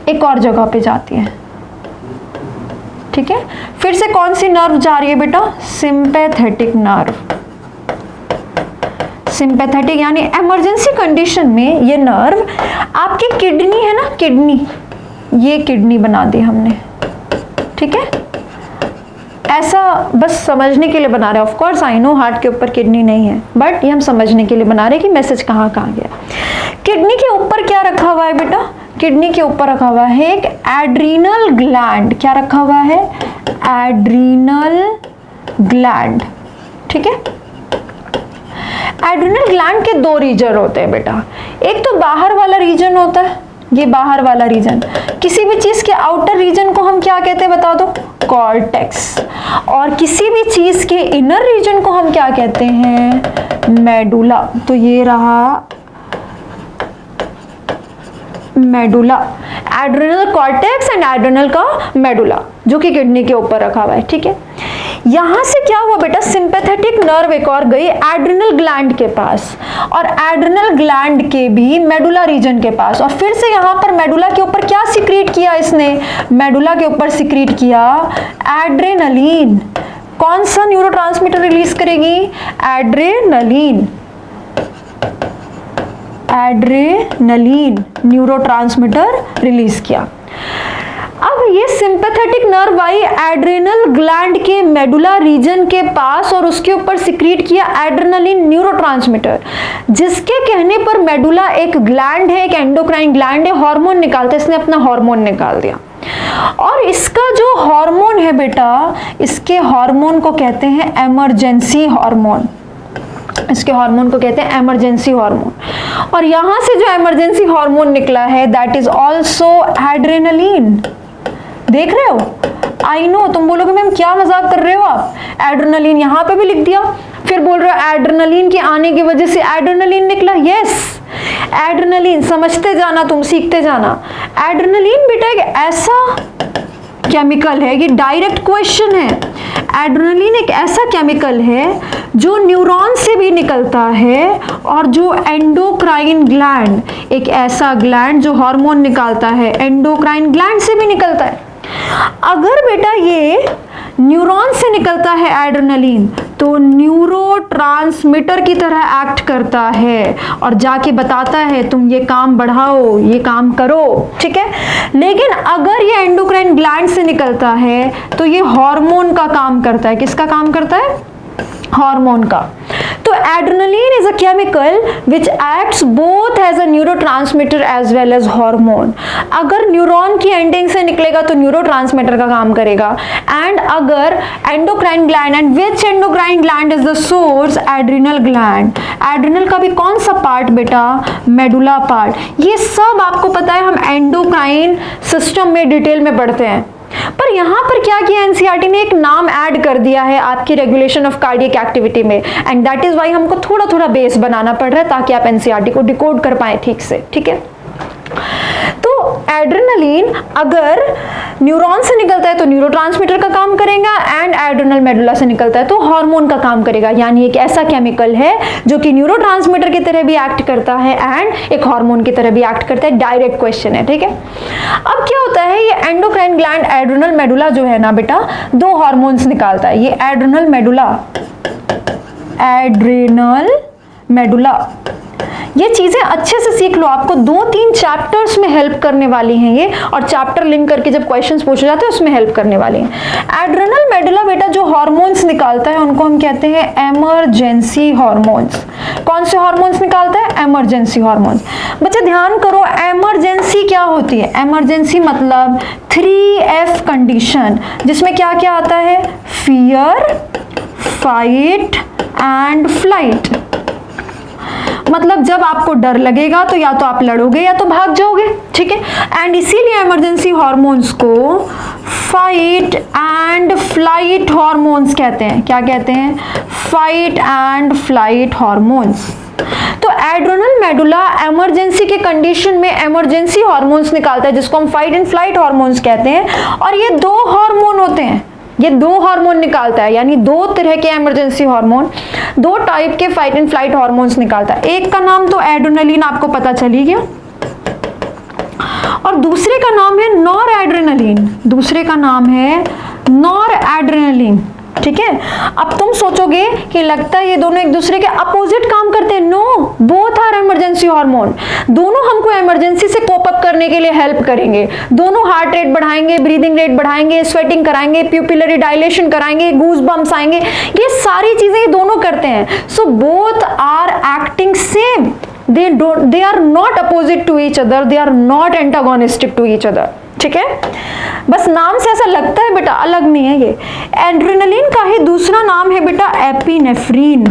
एक और जगह पे जाती है, ठीक है? फिर से कौन सी नर्व जा रही है बेटा? Sympathetic nerve. सिंपैथेटिक यानी इमरजेंसी कंडीशन में ये नर्व आपकी किडनी है ना, किडनी, ये किडनी बना दी हमने, ठीक है? ऐसा बस समझने के लिए बना रहे हैं। Of course I know heart के ऊपर किडनी नहीं है, बट ये हम समझने के लिए बना रहे हैं कि मैसेज कहाँ कहाँ गया। किडनी के ऊपर क्या रखा हुआ है बेटा? किडनी के ऊपर रखा हुआ है एक एड्रीनल ग्लैंड। क्या रखा हुआ है? एड्रीनल ग्लैंड, ठीक है? एड्रीनल ग्लैंड के दो रीजन होते हैं बेटा, एक तो बाहर वाला रीजन होता है, ये बाहर वाला रीजन। किसी भी चीज के आउटर रीजन को हम क्या कहते हैं बता दो? कॉर्टेक्स। और किसी भी चीज के इनर रीजन को हम क्या कहते हैं? मेडुला। तो ये रहा medulla, adrenal cortex and adrenal का मेडुला, जो कि किडनी के ऊपर रखा हुआ है, ठीक है? यहां से क्या हुआ बेटा, सिंपैथेटिक नर्व एक और गई एड्रेनल ग्लैंड के पास और एड्रेनल ग्लैंड के भी मेडुला रीजन के पास, और फिर से यहां पर मेडुला के ऊपर क्या सिक्रीट किया इसने? मेडुला के ऊपर सिक्रीट किया एड्रेनलिन। कौन सा न्यूरोट्रांसमीटर रिलीज करेगी? एड्रेनलिन। एड्रेनलिन न्यूरोट्रांसमीटर रिलीज किया। अब ये सिंपैथेटिक नर्व आई एड्रेनल ग्लैंड के मेडुला रीजन के पास और उसके ऊपर सिक्रीट किया एड्रेनलिन न्यूरोट्रांसमीटर, जिसके कहने पर मेडुला एक ग्लैंड है, एक एंडोक्राइन ग्लैंड है, हार्मोन निकालता है, इसने अपना हार्मोन निकाल दिया। और इसका जो हार्मोन है बेटा, इसके हार्मोन को कहते हैं इमरजेंसी हार्मोन। इसके हार्मोन को कहते हैं इमरजेंसी हार्मोन, और यहां से जो इमरजेंसी हार्मोन निकला है दैट इज आल्सो एड्रेनलिन। देख रहे हो? आई नो तुम बोलोगे मैम क्या मजाक कर रहे हो आप, एड्रेनलिन यहां पे भी लिख दिया, फिर बोल रहे हो एड्रेनलिन के आने की वजह से एड्रेनलिन निकला। यस, एड्रेनलिन, समझते जाना तुम, सीखते जाना। एड्रेनलिन बेटा एक ऐसा केमिकल है, ये डायरेक्ट क्वेश्चन है। एड्रेनलिन एक ऐसा केमिकल है जो न्यूरॉन से भी निकलता है और जो एंडोक्राइन ग्लैंड, एक ऐसा ग्लैंड जो हार्मोन निकालता है, एंडोक्राइन ग्लैंड से भी निकलता है। अगर बेटा ये न्यूरॉन से निकलता है एड्रेनलिन, तो न्यूरोट्रांसमीटर की तरह एक्ट करता है और जाके बताता है तुम ये काम बढ़ाओ, ये काम करो, ठीक है? लेकिन अगर ये एंडोक्राइन ग्लैंड से निकलता है तो ये हार्मोन का काम करता है। किसका काम करता है? हार्मोन का। तो adrenaline is a chemical which acts both as a neurotransmitter as well as hormone. अगर न्यूरॉन की एंडिंग से निकलेगा तो न्यूरोट्रांसमीटर का काम करेगा, एंड अगर endocrine gland, and which endocrine gland is the source? Adrenal gland. Adrenal का भी कौन सा पार्ट बेटा? Medulla part. ये सब आपको पता है, हम एंडोक्राइन सिस्टम में डिटेल में पढ़ते हैं। पर यहां पर क्या किया एनसीईआरटी ने? एक नाम ऐड कर दिया है आपकी रेगुलेशन ऑफ कार्डियक एक्टिविटी में, एंड दैट इज व्हाई हमको थोड़ा थोड़ा बेस बनाना पड़ रहा है ताकि आप एनसीईआरटी को डिकोड कर पाए ठीक से, ठीक है? तो एड्रेनलिन अगर न्यूरॉन से निकलता है तो न्यूरोट्रांसमीटर का काम करेगा, एंड एड्रेनल मेडुला से निकलता है तो हार्मोन का काम करेगा। यानी एक ऐसा केमिकल है जो कि न्यूरोट्रांसमीटर की तरह भी एक्ट करता है एंड एक हार्मोन की तरह भी एक्ट करता है। डायरेक्ट क्वेश्चन है, ठीक है। अब क्या होता है, ये एंडोक्राइन ग्लैंड एड्रेनल मेडुला जो है ना बेटा, दो हार्मोन्स निकालता है। ये एड्रेनल मेडुला ये चीजें अच्छे से सीख लो, आपको 2-3 चैप्टर्स में हेल्प करने वाली हैं ये, और चैप्टर लिंक करके जब क्वेश्चंस पूछे जाते हैं उसमें हेल्प करने वाली हैं। एड्रेनल मेडुला बेटा जो हार्मोन्स निकालता है उनको हम कहते हैं इमरजेंसी हार्मोन्स। कौन से हार्मोन्स निकालता है? Emergency hormones. बच्चे ध्यान करो, इमरजेंसी क्या होती है? इमरजेंसी मतलब 3F कंडीशन, जिसमें क्या क्या आता है? Fear, fight and flight. मतलब जब आपको डर लगेगा तो या तो आप लड़ोगे या तो भाग जाओगे, ठीक है। एंड इसीलिए इमरजेंसी हार्मोन्स को फाइट एंड फ्लाइट हार्मोन्स कहते हैं। क्या कहते हैं? Fight and flight hormones. तो एड्रेनल मेडुला इमरजेंसी के कंडीशन में इमरजेंसी हार्मोन्स निकालता है जिसको हम फाइट एंड फ्लाइट हार्मोन्स कहते हैं। और ये दो हार्मोन होते हैं, ये दो हार्मोन निकालता है, यानी दो तरह के इमरजेंसी हार्मोन, दो टाइप के फाइट एंड फ्लाइट हार्मोन्स निकालता है। एक का नाम तो एड्रेनलिन आपको पता चली गया, और दूसरे का नाम है नॉर एड्रेनलिन। दूसरे का नाम है नॉर एड्रेनलिन, ठीक है। अब तुम सोचोगे कि लगता है ये दोनों एक दूसरे के अपोजिट काम करते हैं। No, both are emergency hormone. दोनों हमको इमरजेंसी से कोप अप करने के लिए हेल्प करेंगे। दोनों हार्ट रेट बढ़ाएंगे, ब्रीदिंग रेट बढ़ाएंगे, स्वेटिंग कराएंगे, प्यूपिलरी डायलेशन कराएंगे, गूज बम्स आएंगे, ये सारी चीजें ये दोनों करते हैं। So both are acting same, they are not opposite to each other, they are not antagonistic to each other, ठीक है। बस नाम से ऐसा लगता है बेटा, अलग नहीं है ये। एड्रेनलिन का ही दूसरा नाम है बेटा एपिनेफ्रीन।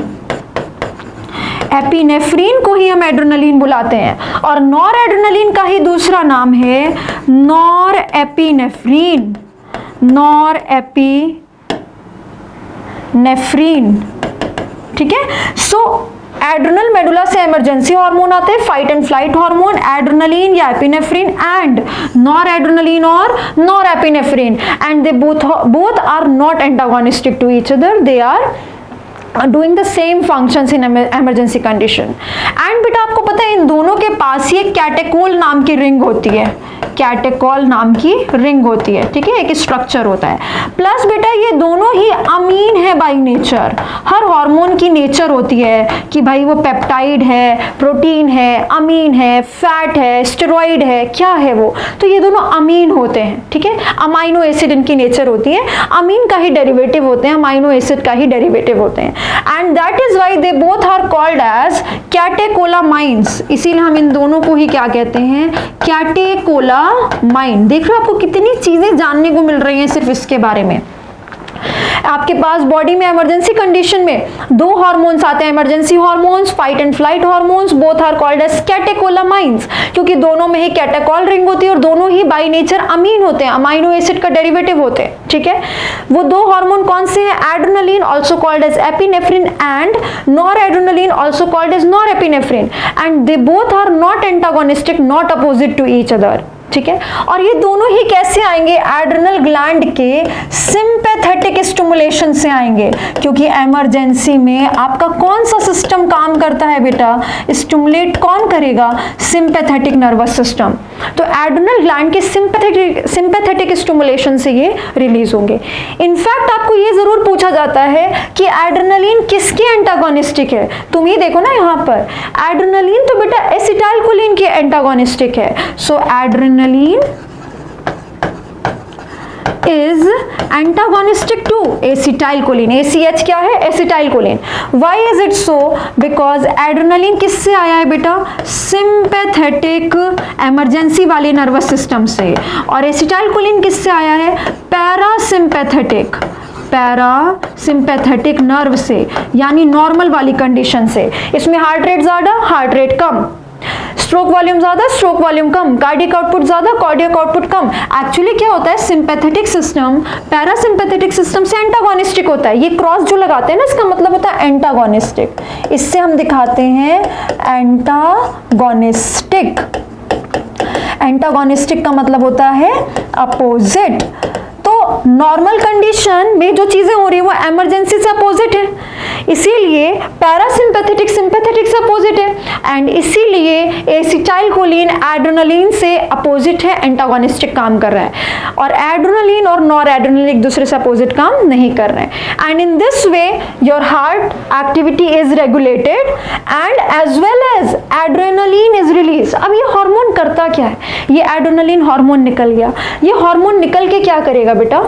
एपिनेफ्रीन को ही हम एड्रेनलिन बुलाते हैं, और नॉर एड्रेनलिन का ही दूसरा नाम है नॉर एपिनेफ्रीन। नॉर एपिनेफ्रीन, ठीक है। सो एड्रेनल मेडुला से इमरजेंसी हार्मोन आते हैं, fight and flight hormone, adrenaline या एपिनेफ्रीन, एंड नॉर एड्रेनलिन और nor epinephrine, and they both are not antagonistic to each other, they are doing the same functions in emergency condition। And बेटा आपको पता है इन दोनों के पास ही एक कैटेकोल नाम की रिंग होती है, कैटेकोल नाम की रिंग होती है, ठीक है, एक स्ट्रक्चर होता है। प्लस बेटा ये दोनों ही अमीन है बाय नेचर। हर हार्मोन की नेचर होती है कि भाई वो पेप्टाइड है, प्रोटीन है, अमीन है, फैट है, स्टेरॉइड है, क्या है वो, तो ये दोनों अमीन होते हैं, ठीक है। अमाइनो एसिड इनकी नेचर होती है, अमीन का ही डेरिवेटिव होते हैं, अमाइनो एसिड का ही डेरिवेटिव होते हैं, and that is why they both are called as catecholamines. इसीलिए हम इन दोनों को ही क्या कहते हैं? कैटेकोलामाइन। देख रहे हो आपको कितनी चीजें जानने को मिल रही हैं सिर्फ इसके बारे में। आपके पास बॉडी में इमरजेंसी कंडीशन में दो हार्मोन्स आते हैं, emergency hormones, fight and flight hormones, both are called as catecholamines, क्योंकि दोनों में ही कैटेकोल रिंग होती है और दोनों ही बाय नेचर अमीन होते हैं, अमाइनो एसिड का डेरिवेटिव होते हैं, ठीक है। वो दो हार्मोन कौन से हैं? Adrenaline also called as epinephrine and nor adrenaline also called as nor epinephrine, and they both are not antagonistic, not opposite to each other, ठीक है। और ये दोनों ही कैसे आएंगे? एड्रेनल ग्लैंड के सिंपैथेटिक स्टिमुलेशन से आएंगे, क्योंकि इमरजेंसी में आपका कौन सा सिस्टम काम करता है बेटा? स्टिमुलेट कौन करेगा? Sympathetic nervous system. तो एड्रेनल ग्लैंड के सिंपैथेटिक स्टिमुलेशन से ये रिलीज होंगे। इनफैक्ट आपको ये जरूर पूछा जाता है कि एड्रेनलिन किसके एंटागोनिस्टिक है? तुम ही देखो ना यहाँ पर, एड्रेनलिन तो बेटा एसिटाइलकोलिन के एंटागोनिस्टिक है। सो adrenaline is antagonistic to acetylcholine। ACH क्या है? acetylcholine। Why is it so? Because adrenaline किससे आया है बेटा? सिंपैथेटिक इमरजेंसी वाले नर्वस सिस्टम से, और acetylcholine किससे आया है? पैरासिम्पैथेटिक, पैरासिम्पैथेटिक नर्व से, यानी नॉर्मल वाली कंडीशन से। इसमें हार्ट रेट ज्यादा, हार्ट रेट कम, स्ट्रोक वॉल्यूम ज्यादा, स्ट्रोक वॉल्यूम कम, कार्डियक आउटपुट ज्यादा, कार्डियक आउटपुट कम। एक्चुअली क्या होता है? सिंपैथेटिक सिस्टम पैरासिम्पैथेटिक सिस्टम से एंटागोनिस्टिक होता है। ये क्रॉस जो लगाते हैं ना, इसका मतलब होता है एंटागोनिस्टिक। इससे हम दिखाते हैं एंटागोनिस्टिक। एंटागोनिस्टिक का मतलब होता है अपोजिट। तो नॉर्मल कंडीशन में जो चीजें हो रही है वो इमरजेंसी से अपोजिट है, इसीलिए पैरासिम्पैथेटिक सिंपैथेटिक से अपोजिट है, एंड इसीलिए एसिटाइलकोलिन एड्रेनलिन से अपोजिट है, एंटागोनिस्टिक काम कर रहा है, और एड्रेनलिन और नॉर एड्रेनलिन एक दूसरे से अपोजिट काम नहीं कर रहे हैं। And in this way your heart activity is regulated and as well as adrenaline is release. अब ये हार्मोन करता क्या है, ये एड्रेनलिन हार्मोन निकल गया, ये हार्मोन निकल के क्या करेगा बेटा,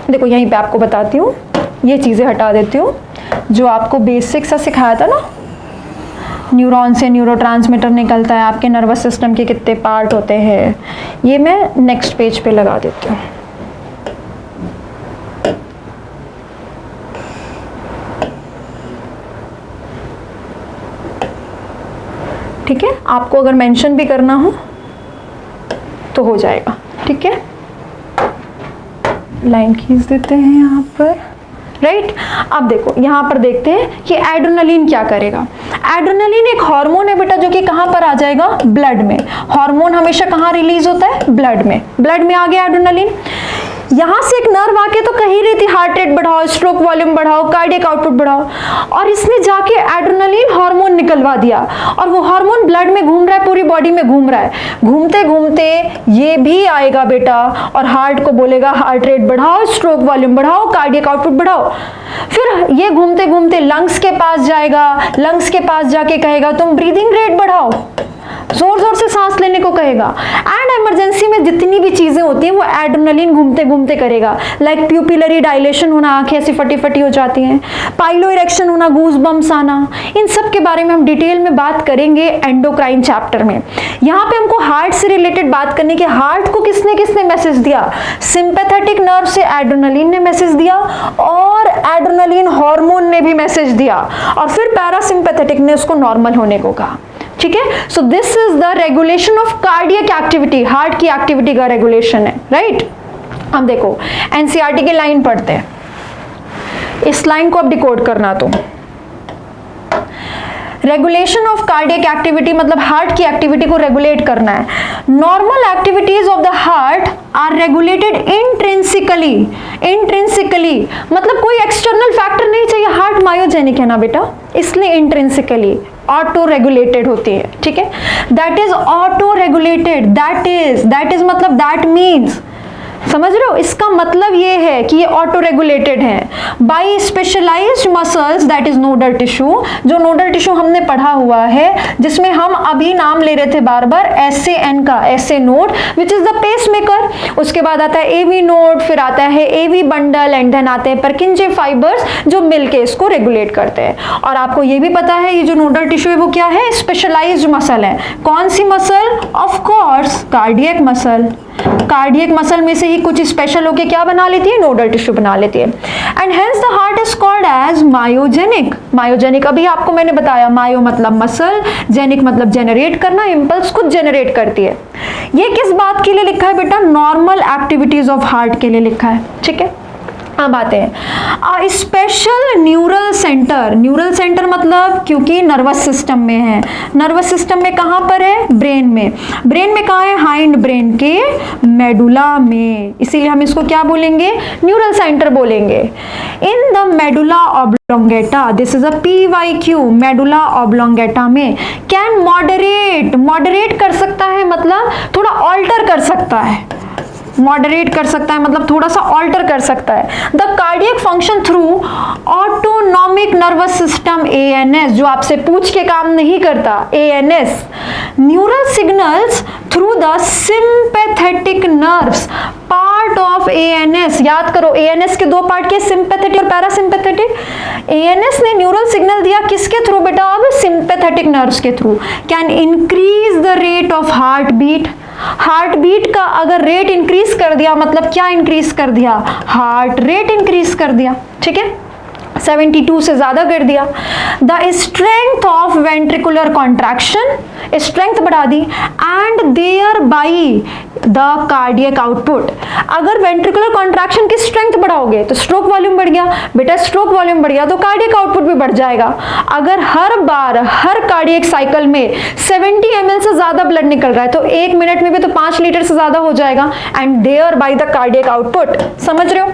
देखो यहीं पे आपको बताती हूँ, ये चीजें हटा देती हूँ जो आपको बेसिक सा सिखाया था ना, न्यूरॉन से न्यूरोट्रांसमीटर निकलता है, आपके नर्वस सिस्टम के कितने पार्ट होते हैं, ये मैं नेक्स्ट पेज पे लगा देती हूँ। ठीक है, आपको अगर मेंशन भी करना हो तो हो जाएगा। ठीक है, लाइन खींच देते हैं यहाँ पर, राइट। अब देखो यहाँ पर देखते हैं कि एड्रेनलिन क्या करेगा। एड्रेनलिन एक हार्मोन है बेटा जो कि कहाँ पर आ जाएगा, ब्लड में। हार्मोन हमेशा कहाँ रिलीज होता है, ब्लड में। ब्लड में आ गया एड्रेनलिन, यहाँ से एक नर्व आके तो कह ही रही थी हार्ट रेट बढ़ाओ, स्ट्रोक वॉल्यूम बढ़ाओ, कार्डियक आउटपुट बढ़ाओ, और इसने जाके एड्रेनलिन हार्मोन निकलवा दिया, और वो हार्मोन ब्लड में घूम रहा है, पूरी बॉडी में घूम रहा है। घूमते घूमते ये भी आएगा बेटा और हार्ट को बोलेगा हार्ट रेट बढ़ाओ, स्ट्रोक वॉल्यूम बढ़ाओ, कार्डियक आउटपुट बढ़ाओ। फिर ये घूमते घूमते लंग्स के पास जाएगा, लंग्स के पास जाके कहेगा तुम ब्रीदिंग रेट बढ़ाओ, जोर जोर से सांस लेने को कहेगा। एंड इमरजेंसी में जितनी भी चीजें होती हैं वो एड्रेनलिन घूमते घूमते करेगा, लाइक प्यूपिलरी डायलेशन होना, आंखें ऐसी फटी फटी हो जाती हैं, पाइलो इरेक्शन होना, गूज बम्स आना, इन सब के बारे में हम डिटेल में बात करेंगे एंडोक्राइन चैप्टर में। यहाँ पे हमको हार्ट से रिलेटेड बात करने के, हार्ट को किसने किसने मैसेज दिया, सिंपैथेटिक नर्व से एड्रेनलिन ने मैसेज दिया और एड्रेनलिन हार्मोन ने भी मैसेज दिया, और फिर पैरासिम्पैथेटिक ने उसको नॉर्मल होने को कहा। ठीक है, so this is the regulation of cardiac activity, heart की एक्टिविटी का रेगुलेशन है, राइट। अब देखो एनसीईआरटी की लाइन पढ़ते हैं, इस लाइन को अब डिकोड करना, तो रेगुलेशन ऑफ कार्डियक एक्टिविटी मतलब हार्ट की एक्टिविटी को रेगुलेट करना है। Normal activities of the heart are regulated intrinsically. Intrinsically मतलब कोई एक्सटर्नल फैक्टर नहीं चाहिए, हार्ट मायोजेनिक है ना बेटा, इसलिए इंट्रिंसिकली ऑटो रेगुलेटेड होती है। ठीक है, that is auto regulated, that is मतलब दैट मीन्स, समझ रहे हो, इसका मतलब ये है कि ये ऑटो रेगुलेटेड है by specialised muscles, that is nodal tissue. जो नोडल टिश्यू हमने पढ़ा हुआ है, जिसमें हम अभी नाम ले रहे थे बार बार SAN का, SA node which is the pacemaker, उसके बाद आता है AV नोड, फिर आता है AV बंडल, एंड देन आते हैं परकिंजे फाइबर्स जो मिलके इसको रेगुलेट करते हैं। और आपको ये भी पता है ये जो नोडल टिश्यू है वो क्या है, स्पेशलाइज्ड मसल है। कौन सी muscle, of course cardiac muscle. Cardiac muscle में से ही कुछ स्पेशल होके क्या बना लेती है, नोडल टिश्यू बना लेती है। And hence the heart is called as myogenic. Myogenic अभी आपको मैंने बताया, मायो मतलब मसल, जेनिक मतलब जनरेट करना, इंपल्स खुद जनरेट करती है। ये किस बात के लिए लिखा है बेटा, नॉर्मल एक्टिविटीज ऑफ हार्ट के लिए लिखा है। ठीक है, अब आते हैं special neural centre. Neural centre मतलब क्योंकि नर्वस सिस्टम में है, नर्वस सिस्टम में कहाँ पर है, ब्रेन में। ब्रेन में कहाँ है, हाइंड ब्रेन के मेडुला में, इसीलिए हम इसको क्या बोलेंगे, न्यूरल सेंटर बोलेंगे। In the medulla oblongata, this is a PYQ, medulla oblongata में कैन मॉडरेट कर सकता है, मतलब थोड़ा ऑल्टर कर सकता है, मॉडरेट कर सकता है मतलब थोड़ा सा ऑल्टर कर सकता है the cardiac function through autonomic nervous system ANS, जो आपसे पूछ के काम नहीं करता, ANS, neural signals through the sympathetic nerves part of ANS। याद करो ANS के दो पार्ट के, सिंपैथेटिक और पैरासिम्पैथेटिक। ANS ने न्यूरल सिग्नल दिया किसके थ्रू बेटा, अब सिंपैथेटिक नर्व्स के through. Can increase the rate of heart beat. Heart beat का अगर रेट इंक्रीज कर दिया मतलब क्या इंक्रीज कर दिया, हार्ट रेट इंक्रीज कर दिया। ठीक है, 72 से ज्यादा कर दिया। The strength of ventricular ventricular contraction, strength बढ़ा दी, and thereby the cardiac output. अगर वेंट्रिकुलर कॉन्ट्रैक्शन की स्ट्रेंथ बढ़ाओगे तो स्ट्रोक वॉल्यूम बढ़ गया, बेटा स्ट्रोक वॉल्यूम बढ़ गया तो कार्डियक आउटपुट भी बढ़ जाएगा। अगर हर बार हर कार्डियक साइकिल में 70 ml से ज्यादा ब्लड निकल रहा है तो 1 मिनट में भी तो 5 लीटर से ज्यादा हो जाएगा, and thereby the cardiac output. समझ रहे हो?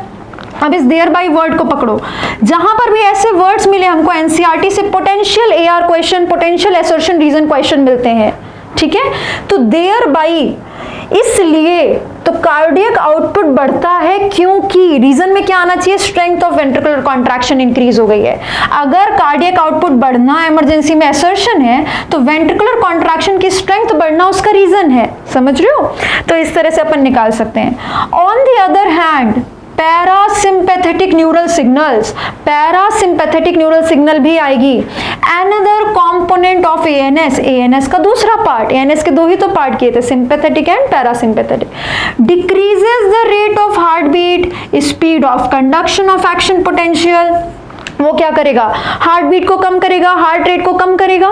अब इस देयर बाई वर्ड को पकड़ो, जहां पर भी ऐसे वर्ड्स मिले हमको एनसीईआरटी से potential AR question, potential assertion reason question मिलते हैं, ठीक है। तो देयर बाई इसलिए तो कार्डियक आउटपुट बढ़ता है क्योंकि रीजन में क्या आना चाहिए, strength of ventricular contraction increase हो गई है। अगर कार्डियक आउटपुट बढ़ना इमरजेंसी में असर्शन है तो वेंट्रिकुलर कॉन्ट्रैक्शन की स्ट्रेंथ बढ़ना उसका रीजन है। समझ रहे हो? तो इस तरह से अपन निकाल सकते हैं। On the other hand parasympathetic neural signals, parasympathetic neural signal भी आएगी। Another component of ANS, ANS का दूसरा पार्ट, एएनएस के दो ही तो पार्ट किए थे, sympathetic and parasympathetic, decreases the rate of heart beat, speed of conduction of action potential. वो क्या करेगा, हार्ट बीट को कम करेगा, हार्ट रेट को कम करेगा,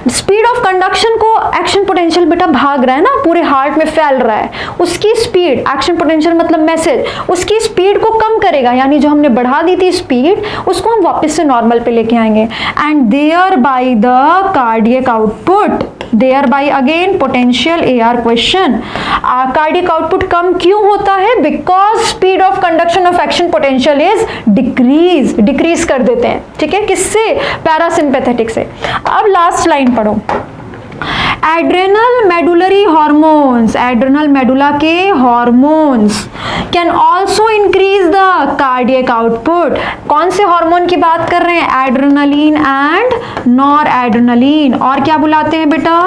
स्पीड ऑफ कंडक्शन को, एक्शन पोटेंशियल बेटा भाग रहा है ना, पूरे हार्ट में फैल रहा है, उसकी स्पीड, एक्शन पोटेंशियल मतलब मैसेज, उसकी स्पीड को कम करेगा, यानी जो हमने बढ़ा दी थी स्पीड उसको हम वापस से नॉर्मल पे लेके आएंगे। And thereby the cardiac output, thereby again potential AR question, cardiac output कम क्यों होता है, because speed of conduction of action potential is decrease कर देते हैं, ठीक है, किससे, पैरासिम्पैथेटिक से। अब लास्ट लाइन पढ़ो, adrenal medullary hormones, adrenal medulla के hormones can also increase the cardiac output. कौन से हार्मोन की बात कर रहे हैं, एड्रेनलिन एंड नॉर एड्रेनलिन, और क्या बुलाते हैं बेटा,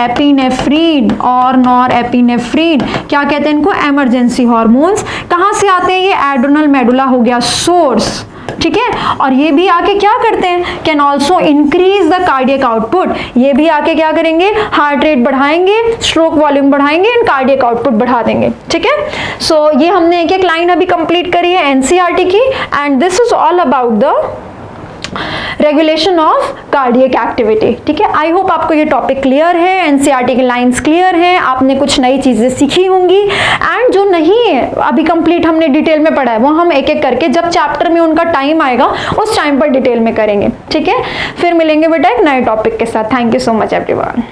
एपिनेफ्रीन और नॉर एपिनेफ्रीन। क्या कहते हैं इनको, इमरजेंसी हार्मोन्स। कहां से आते हैं ये, एड्रेनल मेडुला हो गया सोर्स, ठीक है। और ये भी आके क्या करते हैं, can also increase the cardiac output, ये भी आके क्या करेंगे, हार्ट रेट बढ़ाएंगे, स्ट्रोक वॉल्यूम बढ़ाएंगे एंड कार्डियक आउटपुट बढ़ा देंगे, ठीक है। सो ये हमने एक एक लाइन अभी कंप्लीट करी है एनसीईआरटी की, and this is all about the regulation of cardiac activity, ठीक है। आई होप आपको ये टॉपिक क्लियर है, एनसीईआरटी की लाइंस क्लियर हैं, आपने कुछ नई चीजें सीखी होंगी, एंड जो नहीं है अभी कंप्लीट हमने डिटेल में पढ़ा है वो हम एक एक करके जब चैप्टर में उनका टाइम आएगा उस टाइम पर डिटेल में करेंगे, ठीक है। फिर मिलेंगे बेटा एक नए टॉपिक के साथ। Thank you so much everyone.